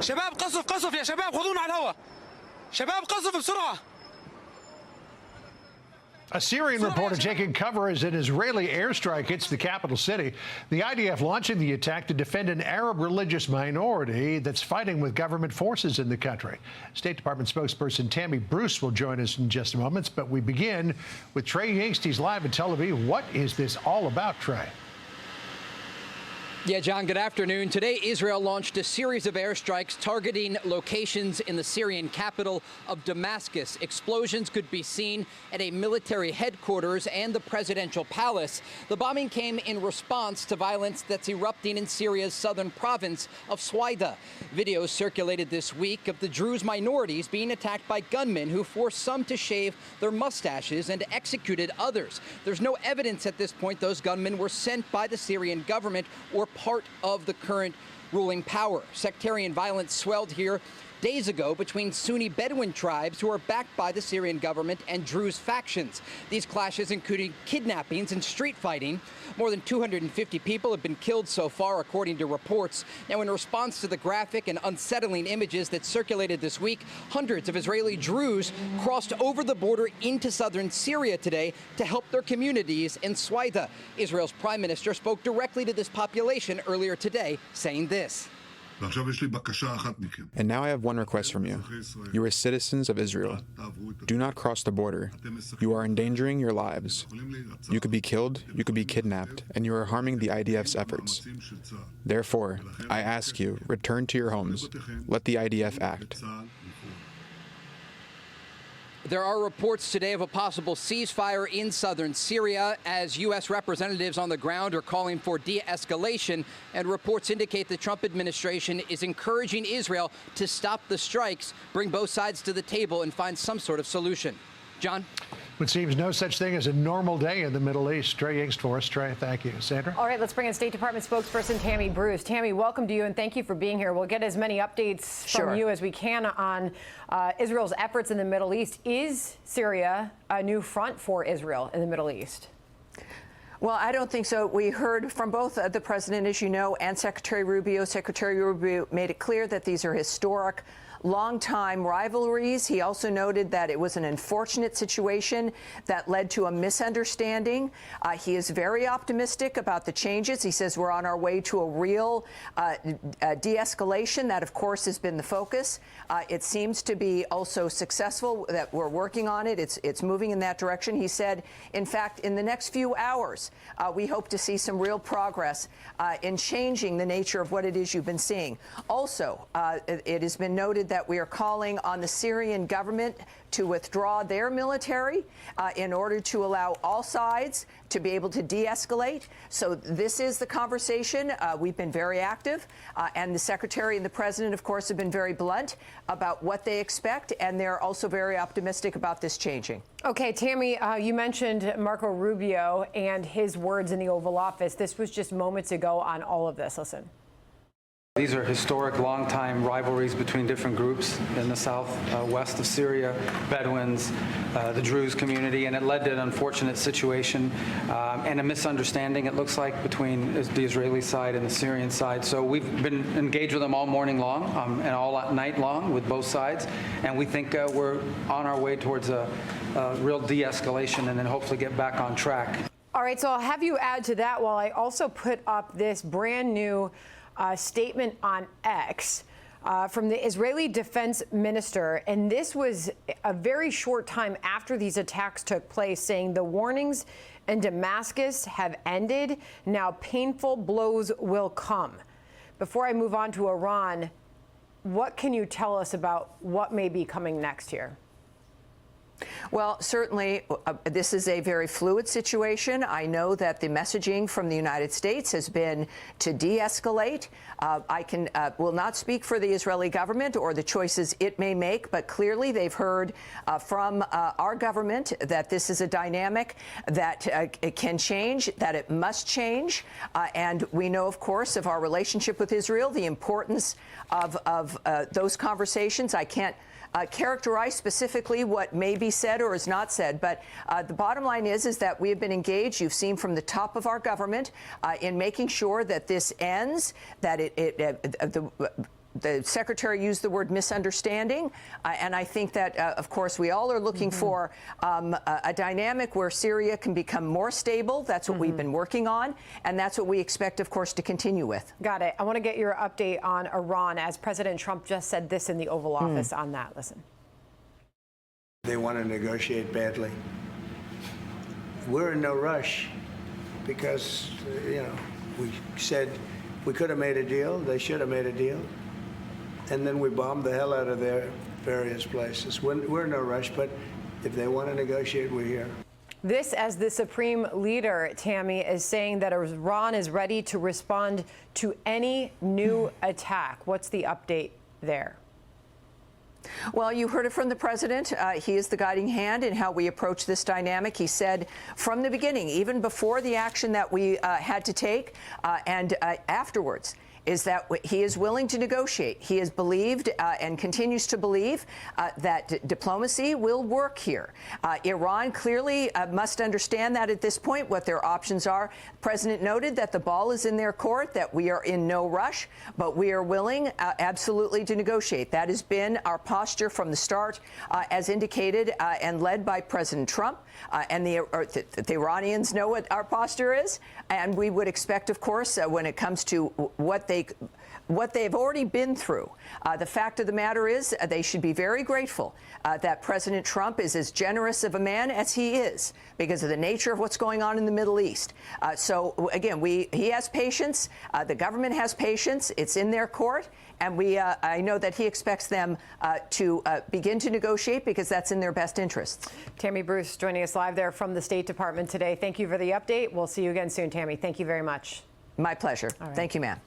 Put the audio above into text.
شباب قصف قصف يا شباب خذونا على الهواء شباب قصف بسرعة. A Syrian reporter taking cover as an Israeli airstrike hits the capital city. The IDF launching the attack to defend an Arab religious minority that's fighting with government forces in the country. State Department spokesperson Tammy Bruce will join us in just moments, but we begin with Trey Yingst. He's live in Tel Aviv. What is this all about, Trey? Yeah, John, good afternoon. Today, Israel launched a series of airstrikes targeting locations in the Syrian capital of Damascus. Explosions could be seen at a military headquarters and the presidential palace. The bombing came in response to violence that's erupting in Syria's southern province of Suicidal. Videos circulated this week of the Druze minorities being attacked by gunmen who forced some to shave their mustaches and executed others. There's no evidence at this point those gunmen were sent by the Syrian government or part of the current ruling power. Sectarian violence swelled here days ago between Sunni Bedouin tribes who are backed by the Syrian government and Druze factions. These clashes including kidnappings and street fighting. More than 250 people have been killed so far, according to reports. Now, in response to the graphic and unsettling images that circulated this week, hundreds of Israeli Druze crossed over the border into southern Syria today to help their communities in Suicidal. Israel's prime minister spoke directly to this population earlier today, saying this. And now I have one request from you. You are citizens of Israel. Do not cross the border. You are endangering your lives. You could be killed, you could be kidnapped, and you are harming the IDF's efforts. Therefore, I ask you, return to your homes. Let the IDF act. There are reports today of a possible ceasefire in southern Syria as U.S. representatives on the ground are calling for de-escalation, and reports indicate the Trump administration is encouraging Israel to stop the strikes, bring both sides to the table, and find some sort of solution. John? It seems no such thing as a normal day in the Middle East. Trey Yingst for us. Trey, thank you. Sandra? All right, let's bring in State Department spokesperson Tammy Bruce. Tammy, welcome to you, and thank you for being here. We'll get as many updates from you as we can on Israel's efforts in the Middle East. Is Syria a new front for Israel in the Middle East? Well, I don't think so. We heard from both the president, as you know, and Secretary Rubio. Secretary Rubio made it clear that these are historic, long-time rivalries. He also noted that it was an unfortunate situation that led to a misunderstanding. He is very optimistic about the changes. He says we're on our way to a real de-escalation. That, of course, has been the focus. It seems to be also successful, that we're working on it. It's moving in that direction. He said, in fact, in the next few hours, we hope to see some real progress in changing the nature of what it is you've been seeing. Also, it has been noted that we are calling on the Syrian government to withdraw their military in order to allow all sides to be able to de-escalate. So this is the conversation. We've been very active, and the Secretary and the President, of course, have been very blunt about what they expect, and they're also very optimistic about this changing. Okay, Tammy, you mentioned Marco Rubio and his words in the Oval Office. This was just moments ago on all of this. Listen. These are historic, long-time rivalries between different groups in the southwest of Syria, Bedouins, the Druze community, and it led to an unfortunate situation and a misunderstanding, it looks like, between the Israeli side and the Syrian side. So we've been engaged with them all morning long and all night long with both sides, and we think we're on our way towards a real de-escalation and then hopefully get back on track. All right, so I'll have you add to that while I also put up this brand new statement on X from the Israeli defense minister, and this was a very short time after these attacks took place, saying the warnings in Damascus have ended. Now painful blows will come. Before I move on to Iran, what can you tell us about what may be coming next here? Well, certainly, this is a very fluid situation. I know that the messaging from the United States has been to de-escalate. I will not speak for the Israeli government or the choices it may make, but clearly they've heard from our government that this is a dynamic that it can change, that it must change. And we know, of course, of our relationship with Israel, the importance of those conversations. I can't characterize specifically what may be said or is not said, but the bottom line is that we have been engaged. You've seen from the top of our government in making sure that this ends, that the secretary used the word misunderstanding, and I think that, of course, we all are looking for a dynamic where Syria can become more stable. That's what we've been working on, and that's what we expect, of course, to continue with. Got it. I want to get your update on Iran, as President Trump just said this in the Oval Office on that. Listen. They want to negotiate badly. We're in no rush because, we said we could have made a deal. They should have made a deal. And then we bombed the hell out of their various places. We're in no rush, but if they want to negotiate, we're here. This as the supreme leader, Tammy, is saying that Iran is ready to respond to any new attack. What's the update there? Well, you heard it from the president. He is the guiding hand in how we approach this dynamic. He said from the beginning, even before the action that we had to take and afterwards, is that he is willing to negotiate. He has believed and continues to believe that diplomacy will work here. Iran clearly must understand that at this point, what their options are. The president noted that the ball is in their court, that we are in no rush, but we are willing absolutely to negotiate. That has been our posture from the start, as indicated and led by President Trump. And the Iranians know what our posture is. And we would expect, of course, when it comes to what they've already been through. The fact of the matter is they should be very grateful that President Trump is as generous of a man as he is because of the nature of what's going on in the Middle East. So, again, he has patience. The government has patience. It's in their court. And I know that he expects them to begin to negotiate because that's in their best interests. Tammy Bruce joining us live there from the State Department today. Thank you for the update. We'll see you again soon, Tammy. Thank you very much. My pleasure. All right. Thank you, ma'am.